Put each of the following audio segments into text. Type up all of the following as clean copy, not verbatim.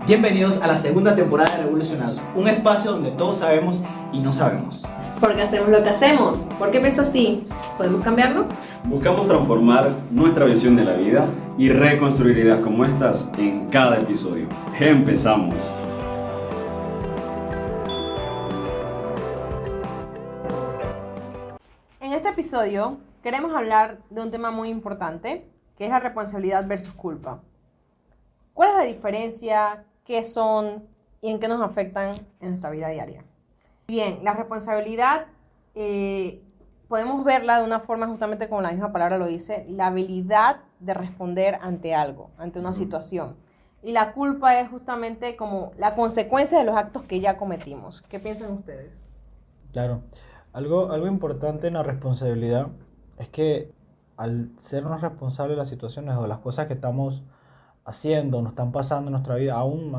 Bienvenidos a la segunda temporada de Revolucionados, un espacio donde todos sabemos y no sabemos. Porque hacemos lo que hacemos. ¿Por qué pienso así? ¿Podemos cambiarlo? Buscamos transformar nuestra visión de la vida y reconstruir ideas como estas en cada episodio. ¡Empezamos! En este episodio queremos hablar de un tema muy importante, que es la responsabilidad versus culpa. ¿Cuál es la diferencia? ¿Qué son? ¿Y en qué nos afectan en nuestra vida diaria? Bien, la responsabilidad podemos verla de una forma justamente como la misma palabra lo dice, la habilidad de responder ante algo, ante una situación. Y la culpa es justamente como la consecuencia de los actos que ya cometimos. ¿Qué piensan ustedes? Claro, algo importante en la responsabilidad es que al sernos responsables de las situaciones o de las cosas que estamos haciendo, nos están pasando en nuestra vida, aún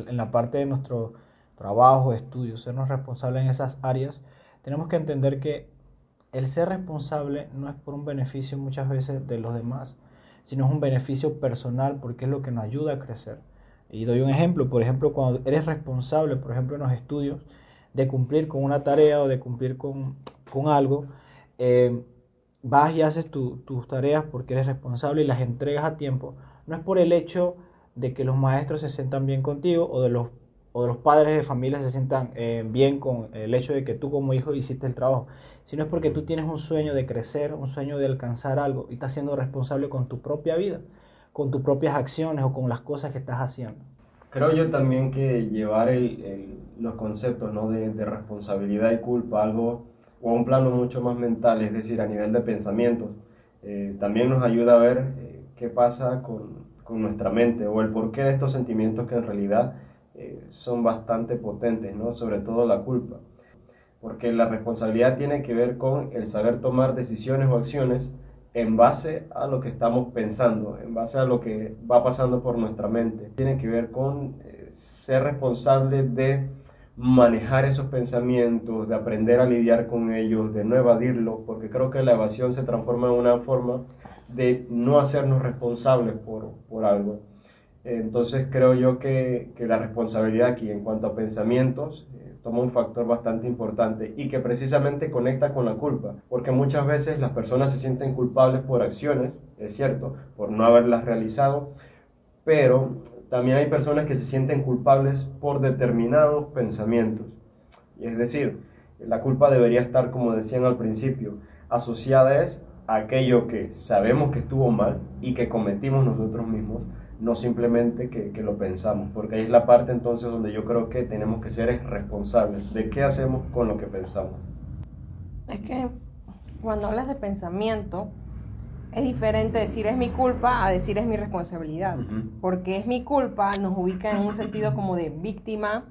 en la parte de nuestro trabajo, estudio, sernos responsables en esas áreas, tenemos que entender que el ser responsable no es por un beneficio muchas veces de los demás, sino es un beneficio personal porque es lo que nos ayuda a crecer. Y doy un ejemplo, por ejemplo, cuando eres responsable, por ejemplo, en los estudios, de cumplir con una tarea o de cumplir con algo, vas y haces tus tareas porque eres responsable y las entregas a tiempo. No es por el hecho de que los maestros se sientan bien contigo o de los padres de familia se sientan bien con el hecho de que tú como hijo hiciste el trabajo, sino es porque tú tienes un sueño de crecer, un sueño de alcanzar algo y estás siendo responsable con tu propia vida, con tus propias acciones o con las cosas que estás haciendo. Creo yo también que llevar los conceptos, ¿no? de responsabilidad y culpa algo o a un plano mucho más mental, es decir, a nivel de pensamientos, también nos ayuda a ver qué pasa con nuestra mente o el porqué de estos sentimientos que en realidad son bastante potentes, ¿no? Sobre todo la culpa, porque la responsabilidad tiene que ver con el saber tomar decisiones o acciones en base a lo que estamos pensando, en base a lo que va pasando por nuestra mente. Tiene que ver con ser responsable de manejar esos pensamientos, de aprender a lidiar con ellos, de no evadirlos, porque creo que la evasión se transforma en una forma de no hacernos responsables por algo. Entonces creo yo que la responsabilidad aquí en cuanto a pensamientos toma un factor bastante importante y que precisamente conecta con la culpa, porque muchas veces las personas se sienten culpables por acciones, es cierto, por no haberlas realizado, pero también hay personas que se sienten culpables por determinados pensamientos. Y es decir, la culpa debería estar, como decían al principio, asociada es a aquello que sabemos que estuvo mal y que cometimos nosotros mismos, no simplemente que lo pensamos, porque ahí es la parte entonces donde yo creo que tenemos que ser responsables de qué hacemos con lo que pensamos. Es que cuando hablas de pensamiento, es diferente decir es mi culpa a decir es mi responsabilidad. Porque es mi culpa nos ubica en un sentido como de víctima,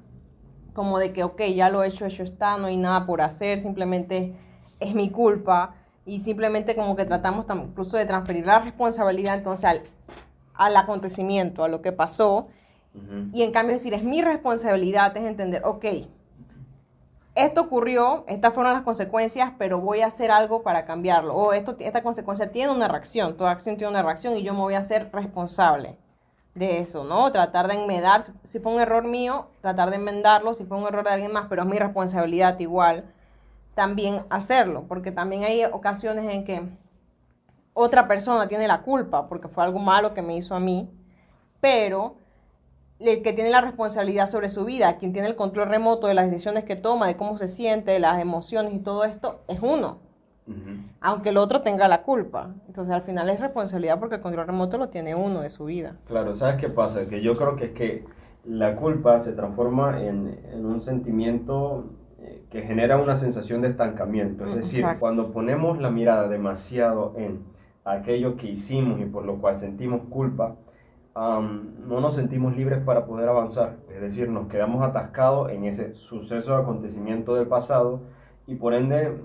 como de que ok, ya lo he hecho está, no hay nada por hacer, simplemente es mi culpa. Y simplemente como que tratamos incluso de transferir la responsabilidad entonces al acontecimiento, a lo que pasó. Y en cambio decir es mi responsabilidad es entender, ok, esto ocurrió, estas fueron las consecuencias, pero voy a hacer algo para cambiarlo. O esta consecuencia tiene una reacción, toda acción tiene una reacción y yo me voy a hacer responsable de eso, ¿no? Tratar de enmendar, si fue un error mío, tratar de enmendarlo, si fue un error de alguien más, pero es mi responsabilidad igual también hacerlo, porque también hay ocasiones en que otra persona tiene la culpa porque fue algo malo que me hizo a mí, pero el que tiene la responsabilidad sobre su vida, quien tiene el control remoto de las decisiones que toma, de cómo se siente, de las emociones y todo esto, es uno. Aunque el otro tenga la culpa. Entonces al final es responsabilidad porque el control remoto lo tiene uno de su vida. Claro, ¿sabes qué pasa? Que yo creo que es que la culpa se transforma en un sentimiento que genera una sensación de estancamiento. Es decir, Exacto. cuando ponemos la mirada demasiado en aquello que hicimos y por lo cual sentimos culpa, no nos sentimos libres para poder avanzar. Es decir, nos quedamos atascados en ese suceso o acontecimiento del pasado y por ende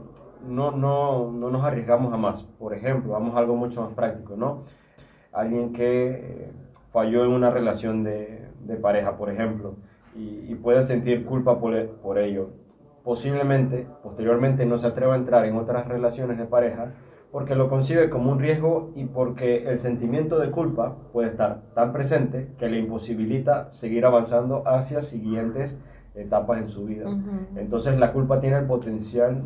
no nos arriesgamos a más. Por ejemplo, vamos a algo mucho más práctico, ¿no? Alguien que falló en una relación de pareja, por ejemplo, y puede sentir culpa por ello. Posiblemente, posteriormente, no se atreva a entrar en otras relaciones de pareja porque lo concibe como un riesgo y porque el sentimiento de culpa puede estar tan presente que le imposibilita seguir avanzando hacia siguientes etapas en su vida. Entonces la culpa tiene el potencial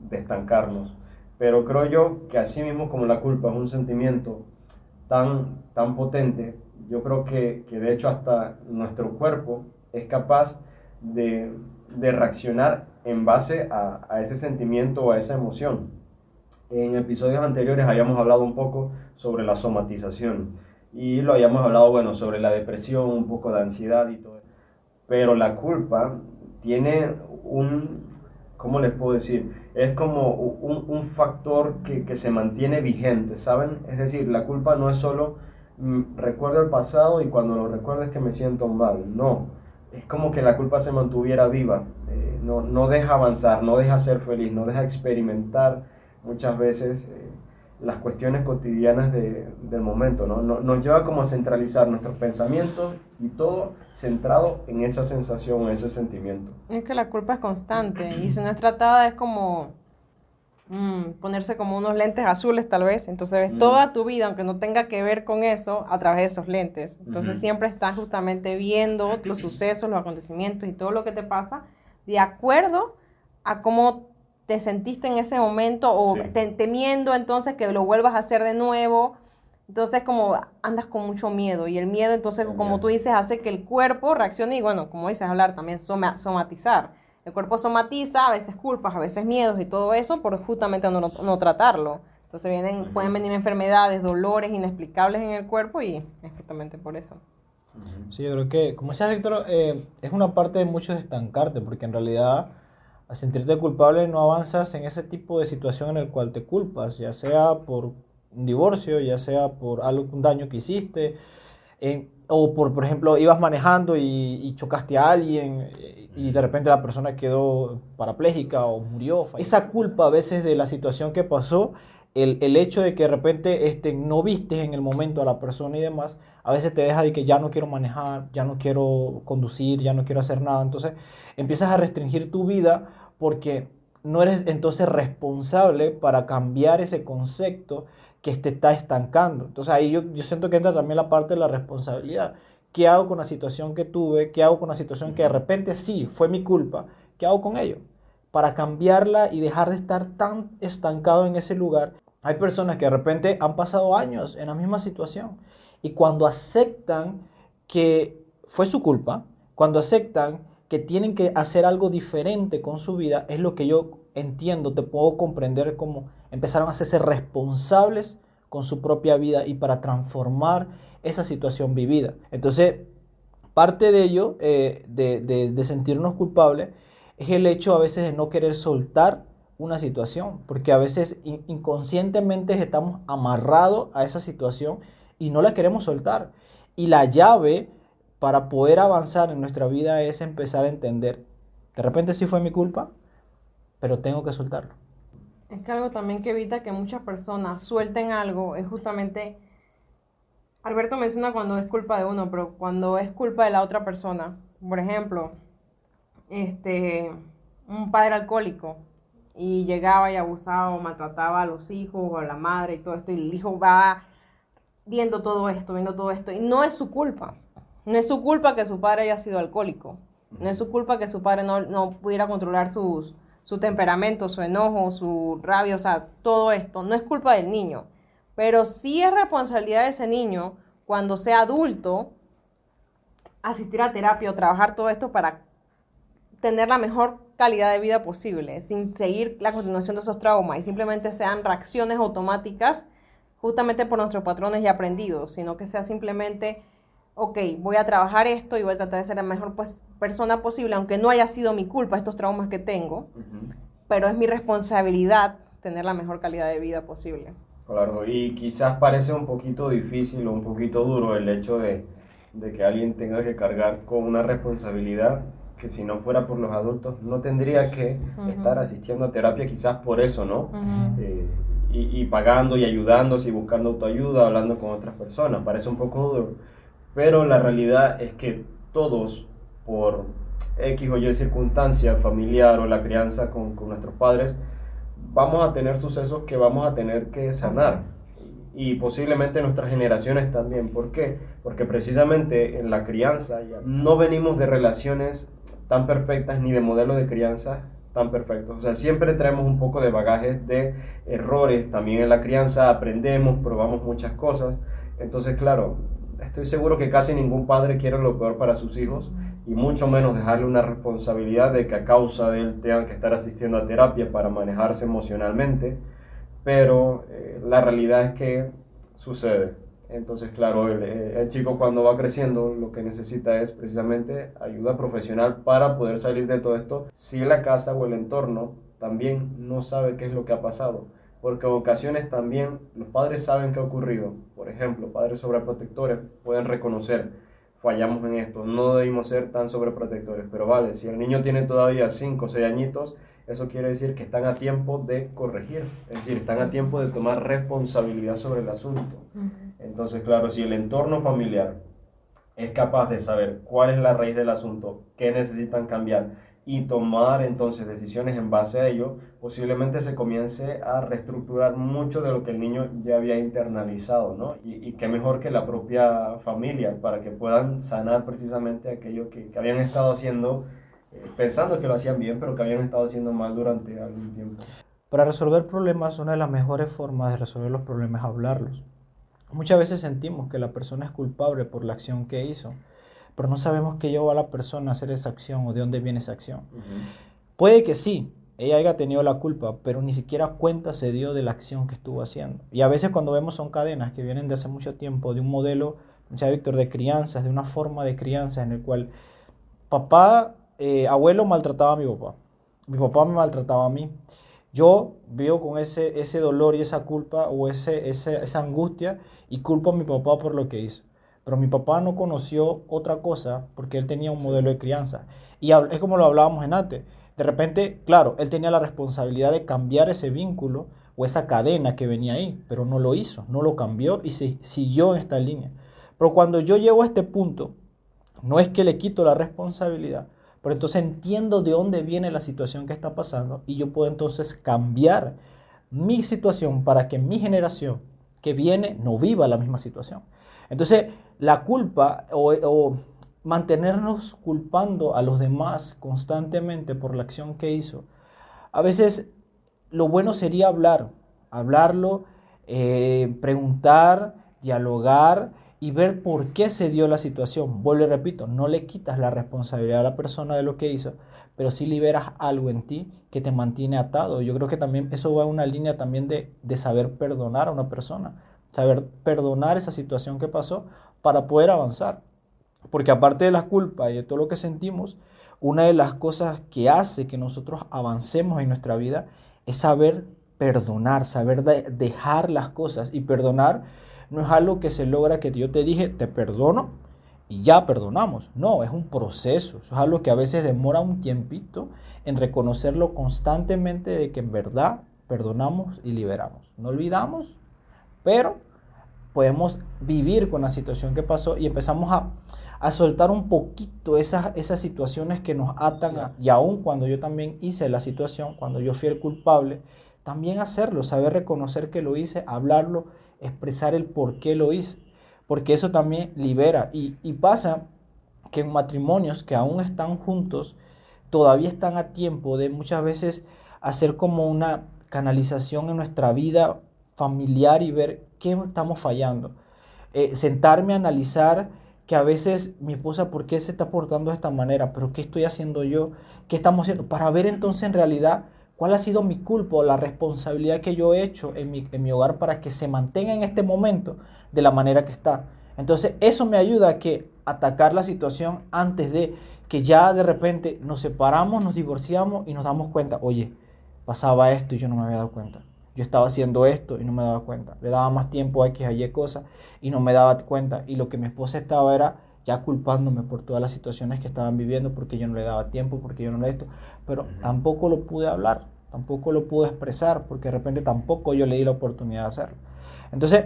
de estancarnos. Pero creo yo que así mismo como la culpa es un sentimiento tan potente, yo creo que de hecho hasta nuestro cuerpo es capaz de reaccionar en base a ese sentimiento o a esa emoción. En episodios anteriores habíamos hablado un poco sobre la somatización y lo habíamos hablado, bueno, sobre la depresión, un poco de ansiedad y todo. Pero la culpa tiene ¿cómo les puedo decir? Es como un factor que se mantiene vigente, ¿saben? Es decir, la culpa no es solo recuerdo el pasado y cuando lo recuerdo es que me siento mal, no. Es como que la culpa se mantuviera viva, no deja avanzar, no deja ser feliz, no deja experimentar muchas veces las cuestiones cotidianas del momento, ¿no? Nos lleva como a centralizar nuestros pensamientos y todo centrado en esa sensación, en ese sentimiento. Es que la culpa es constante y si no es tratada es como ponerse como unos lentes azules tal vez, entonces ves toda tu vida, aunque no tenga que ver con eso, a través de esos lentes. Entonces siempre estás justamente viendo los sucesos, los acontecimientos y todo lo que te pasa de acuerdo a cómo te sentiste en ese momento o temiendo entonces que lo vuelvas a hacer de nuevo. Entonces como andas con mucho miedo y el miedo entonces como tú dices hace que el cuerpo reaccione y bueno, como dices hablar también somatizar. El cuerpo somatiza, a veces culpas, a veces miedos y todo eso por justamente no tratarlo. Entonces pueden venir enfermedades, dolores inexplicables en el cuerpo y es justamente por eso. Sí, yo creo que, como decía Víctor, es una parte de mucho de estancarte, porque en realidad al sentirte culpable no avanzas en ese tipo de situación en el cual te culpas, ya sea por un divorcio, ya sea por un daño que hiciste, o por ejemplo, ibas manejando y chocaste a alguien y de repente la persona quedó parapléjica o murió. Esa culpa a veces de la situación que pasó, el hecho de que de repente no vistes en el momento a la persona y demás, a veces te deja de que ya no quiero manejar, ya no quiero conducir, ya no quiero hacer nada. Entonces empiezas a restringir tu vida porque no eres entonces responsable para cambiar ese concepto que te está estancando. Entonces ahí yo siento que entra también la parte de la responsabilidad. ¿Qué hago con la situación que tuve? ¿Qué hago con la situación que de repente sí fue mi culpa? ¿Qué hago con ello? Para cambiarla y dejar de estar tan estancado en ese lugar. Hay personas que de repente han pasado años en la misma situación y cuando aceptan que fue su culpa, cuando aceptan que tienen que hacer algo diferente con su vida, es lo que yo entiendo, te puedo comprender como empezaron a hacerse responsables con su propia vida y para transformar esa situación vivida. Entonces, parte de ello, de sentirnos culpables, es el hecho a veces de no querer soltar una situación, porque a veces inconscientemente estamos amarrados a esa situación y no la queremos soltar. Y la llave para poder avanzar en nuestra vida es empezar a entender, de repente sí fue mi culpa, pero tengo que soltarlo. Es que algo también que evita que muchas personas suelten algo es justamente, Alberto menciona cuando es culpa de uno, pero cuando es culpa de la otra persona. Por ejemplo, un padre alcohólico y llegaba y abusaba o maltrataba a los hijos o a la madre y todo esto, y el hijo va viendo todo esto, y no es su culpa. No es su culpa que su padre haya sido alcohólico. No es su culpa que su padre no pudiera controlar su temperamento, su enojo, su rabia, o sea, todo esto. No es culpa del niño. Pero sí es responsabilidad de ese niño, cuando sea adulto, asistir a terapia o trabajar todo esto para tener la mejor calidad de vida posible, sin seguir la continuación de esos traumas y simplemente sean reacciones automáticas justamente por nuestros patrones ya aprendidos, sino que sea simplemente, ok, voy a trabajar esto y voy a tratar de ser la mejor persona posible, aunque no haya sido mi culpa estos traumas que tengo, pero es mi responsabilidad tener la mejor calidad de vida posible. Claro, y quizás parece un poquito difícil o un poquito duro el hecho de que alguien tenga que cargar con una responsabilidad que si no fuera por los adultos no tendría que estar asistiendo a terapia, quizás por eso, ¿no? Y pagando y ayudándose y buscando autoayuda, hablando con otras personas, parece un poco duro, pero la realidad es que todos, por X o Y circunstancia familiar o la crianza con nuestros padres, vamos a tener sucesos que vamos a tener que sanar. Así es. Y posiblemente nuestras generaciones también. ¿Por qué? Porque precisamente en la crianza ya no venimos de relaciones tan perfectas ni de modelos de crianza tan perfectos. O sea, siempre traemos un poco de bagajes de errores. También en la crianza aprendemos, probamos muchas cosas. Entonces, claro, estoy seguro que casi ningún padre quiere lo peor para sus hijos y mucho menos dejarle una responsabilidad de que a causa de él tengan que estar asistiendo a terapia para manejarse emocionalmente. Pero la realidad es que sucede. Entonces, claro, el chico cuando va creciendo lo que necesita es precisamente ayuda profesional para poder salir de todo esto. Si la casa o el entorno también no sabe qué es lo que ha pasado, porque en ocasiones también los padres saben qué ha ocurrido. Por ejemplo, padres sobreprotectores pueden reconocer, fallamos en esto, no debimos ser tan sobreprotectores, pero vale, si el niño tiene todavía 5 o 6 añitos, eso quiere decir que están a tiempo de corregir, es decir, están a tiempo de tomar responsabilidad sobre el asunto. Entonces, claro, si el entorno familiar es capaz de saber cuál es la raíz del asunto, qué necesitan cambiar y tomar entonces decisiones en base a ello, posiblemente se comience a reestructurar mucho de lo que el niño ya había internalizado, ¿no? Y qué mejor que la propia familia para que puedan sanar precisamente aquello que habían estado haciendo pensando que lo hacían bien, pero que habían estado haciendo mal durante algún tiempo. Para resolver problemas, una de las mejores formas de resolver los problemas es hablarlos. Muchas veces sentimos que la persona es culpable por la acción que hizo, pero no sabemos qué llevó a la persona a hacer esa acción o de dónde viene esa acción. Puede que sí, ella haya tenido la culpa, pero ni siquiera cuenta se dio de la acción que estuvo haciendo. Y a veces cuando vemos son cadenas que vienen de hace mucho tiempo, de un modelo, decía Víctor, de crianzas, de una forma de crianza en el cual abuelo maltrataba a mi papá me maltrataba a mí. Yo vivo con ese dolor y esa culpa o esa angustia y culpo a mi papá por lo que hizo. Pero mi papá no conoció otra cosa porque él tenía un modelo de crianza. Y es como lo hablábamos en antes. De repente, claro, él tenía la responsabilidad de cambiar ese vínculo o esa cadena que venía ahí, pero no lo hizo, no lo cambió y siguió en esta línea. Pero cuando yo llego a este punto, no es que le quito la responsabilidad, pero entonces entiendo de dónde viene la situación que está pasando y yo puedo entonces cambiar mi situación para que mi generación que viene no viva la misma situación. Entonces, la culpa o mantenernos culpando a los demás constantemente por la acción que hizo, a veces lo bueno sería hablarlo, preguntar, dialogar y ver por qué se dio la situación. Vuelvo y repito, no le quitas la responsabilidad a la persona de lo que hizo, pero sí liberas algo en ti que te mantiene atado. Yo creo que también eso va a una línea también de saber perdonar a una persona, saber perdonar esa situación que pasó para poder avanzar. Porque aparte de la culpa y de todo lo que sentimos, una de las cosas que hace que nosotros avancemos en nuestra vida es saber perdonar, saber dejar las cosas. Y perdonar no es algo que se logra que yo te dije, te perdono y ya perdonamos. No, es un proceso. Eso es algo que a veces demora un tiempito en reconocerlo constantemente de que en verdad perdonamos y liberamos. No olvidamos, pero podemos vivir con la situación que pasó y empezamos a soltar un poquito esas situaciones que nos atan. Y aún cuando yo también hice la situación, cuando yo fui el culpable, también hacerlo, saber reconocer que lo hice, hablarlo, expresar el por qué lo hice, porque eso también libera. Y pasa que en matrimonios que aún están juntos, todavía están a tiempo de muchas veces hacer como una canalización en nuestra vida familiar y ver qué estamos fallando. Sentarme a analizar que a veces mi esposa, ¿por qué se está portando de esta manera? ¿Pero qué estoy haciendo yo? ¿Qué estamos haciendo? Para ver entonces en realidad cuál ha sido mi culpa o la responsabilidad que yo he hecho en mi hogar para que se mantenga en este momento de la manera que está. Entonces eso me ayuda a atacar la situación antes de que ya de repente nos separamos, nos divorciamos y nos damos cuenta, oye, pasaba esto y yo no me había dado cuenta. Yo estaba haciendo esto y no me daba cuenta. Le daba más tiempo a X, a Y cosas y no me daba cuenta. Y lo que mi esposa estaba era ya culpándome por todas las situaciones que estaban viviendo porque yo no le daba tiempo, porque yo no le esto. Pero tampoco lo pude hablar, tampoco lo pude expresar porque de repente tampoco yo le di la oportunidad de hacerlo. Entonces,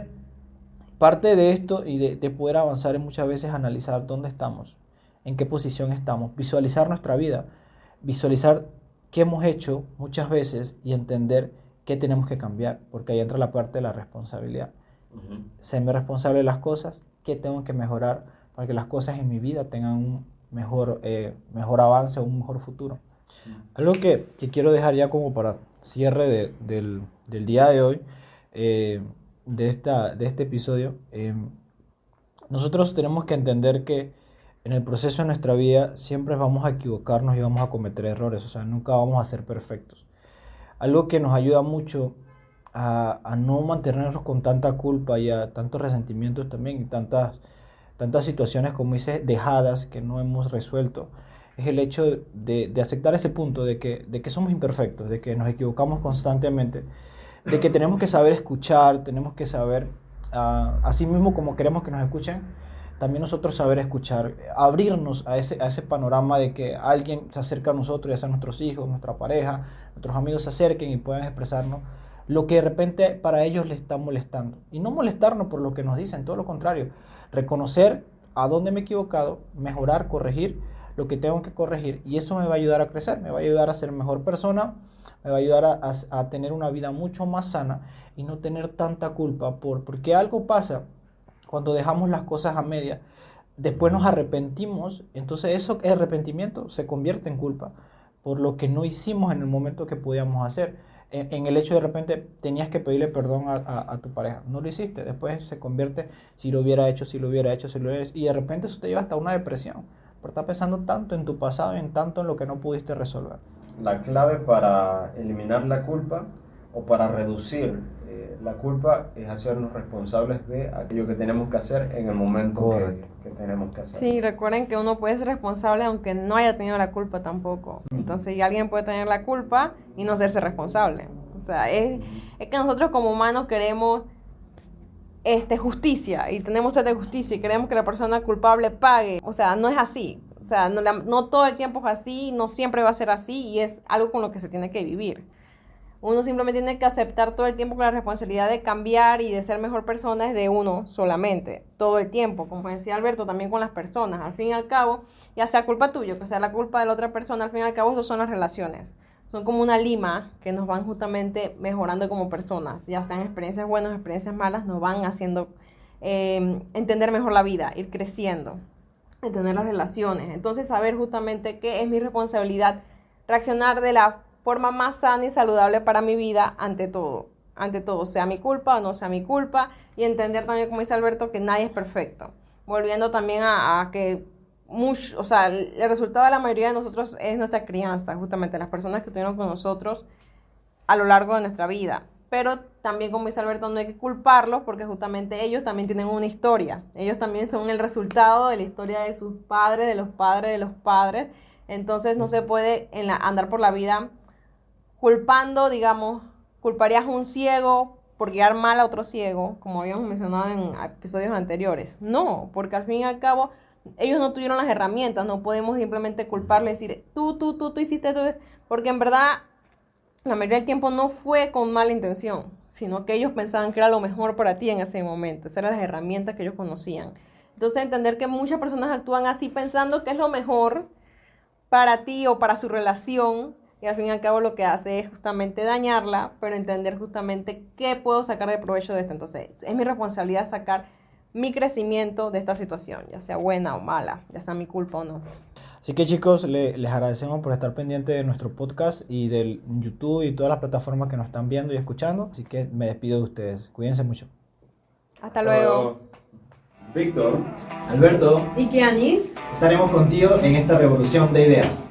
parte de esto y de poder avanzar es muchas veces analizar dónde estamos, en qué posición estamos, visualizar nuestra vida, visualizar qué hemos hecho muchas veces y entender ¿qué tenemos que cambiar? Porque ahí entra la parte de la responsabilidad. Serme responsable de las cosas, ¿qué tengo que mejorar para que las cosas en mi vida tengan un mejor avance o un mejor futuro? Algo que quiero dejar ya como para cierre del día de hoy, de este episodio. Nosotros tenemos que entender que en el proceso de nuestra vida siempre vamos a equivocarnos y vamos a cometer errores, o sea, nunca vamos a ser perfectos. Algo que nos ayuda mucho a no mantenernos con tanta culpa y a tantos resentimientos también y tantas situaciones, como dices, dejadas que no hemos resuelto, es el hecho de aceptar ese punto de que somos imperfectos, de que nos equivocamos constantemente, de que tenemos que saber escuchar, tenemos que saber, así mismo como queremos que nos escuchen, también nosotros saber escuchar, abrirnos a ese panorama de que alguien se acerca a nosotros, ya sea nuestros hijos, nuestra pareja, nuestros amigos se acerquen y puedan expresarnos lo que de repente para ellos les está molestando. Y no molestarnos por lo que nos dicen, todo lo contrario, reconocer a dónde me he equivocado, mejorar, corregir lo que tengo que corregir, y eso me va a ayudar a crecer, me va a ayudar a ser mejor persona, me va a ayudar a tener una vida mucho más sana y no tener tanta culpa porque algo pasa cuando dejamos las cosas a media, después nos arrepentimos, entonces eso, el arrepentimiento se convierte en culpa por lo que no hicimos en el momento que podíamos hacer. En el hecho de repente tenías que pedirle perdón a tu pareja, no lo hiciste, después se convierte, si lo hubiera hecho, y de repente eso te lleva hasta una depresión, por estar pensando tanto en tu pasado y en tanto en lo que no pudiste resolver. La clave para eliminar la culpa o para reducir la culpa es hacernos responsables de aquello que tenemos que hacer en el momento que tenemos que hacer. Sí, recuerden que uno puede ser responsable aunque no haya tenido la culpa tampoco. Entonces, y alguien puede tener la culpa y no hacerse responsable. O sea, es que nosotros como humanos queremos justicia y tenemos sed de justicia y queremos que la persona culpable pague. O sea, no es así. O sea, no todo el tiempo es así, no siempre va a ser así y es algo con lo que se tiene que vivir. Uno simplemente tiene que aceptar todo el tiempo que la responsabilidad de cambiar y de ser mejor persona es de uno solamente, todo el tiempo, como decía Alberto, también con las personas. Al fin y al cabo, ya sea culpa tuya, que sea la culpa de la otra persona, al fin y al cabo, eso son las relaciones. Son como una lima que nos van justamente mejorando como personas, ya sean experiencias buenas, experiencias malas, nos van haciendo entender mejor la vida, ir creciendo, entender las relaciones. Entonces, saber justamente qué es mi responsabilidad, reaccionar de la forma más sana y saludable para mi vida ante todo, sea mi culpa o no sea mi culpa, y entender también, como dice Alberto, que nadie es perfecto. Volviendo también a que o sea, el resultado de la mayoría de nosotros es nuestra crianza, justamente las personas que estuvieron con nosotros a lo largo de nuestra vida. Pero también, como dice Alberto, no hay que culparlos porque justamente ellos también tienen una historia. Ellos también son el resultado de la historia de sus padres, de los padres, de los padres. Entonces no se puede andar por la vida culpando, digamos, culparías a un ciego por guiar mal a otro ciego, como habíamos mencionado en episodios anteriores. No, porque al fin y al cabo ellos no tuvieron las herramientas, no podemos simplemente culparle y decir, tú hiciste esto, porque en verdad la mayoría del tiempo no fue con mala intención, sino que ellos pensaban que era lo mejor para ti en ese momento, esas eran las herramientas que ellos conocían. Entonces entender que muchas personas actúan así pensando que es lo mejor para ti o para su relación, y al fin y al cabo lo que hace es justamente dañarla, pero entender justamente qué puedo sacar de provecho de esto. Entonces, es mi responsabilidad sacar mi crecimiento de esta situación, ya sea buena o mala, ya sea mi culpa o no. Así que chicos, les agradecemos por estar pendientes de nuestro podcast y del YouTube y todas las plataformas que nos están viendo y escuchando. Así que me despido de ustedes. Cuídense mucho. Hasta luego. Víctor, Alberto, ¿Y qué, Anis? estaremos contigo en esta revolución de ideas.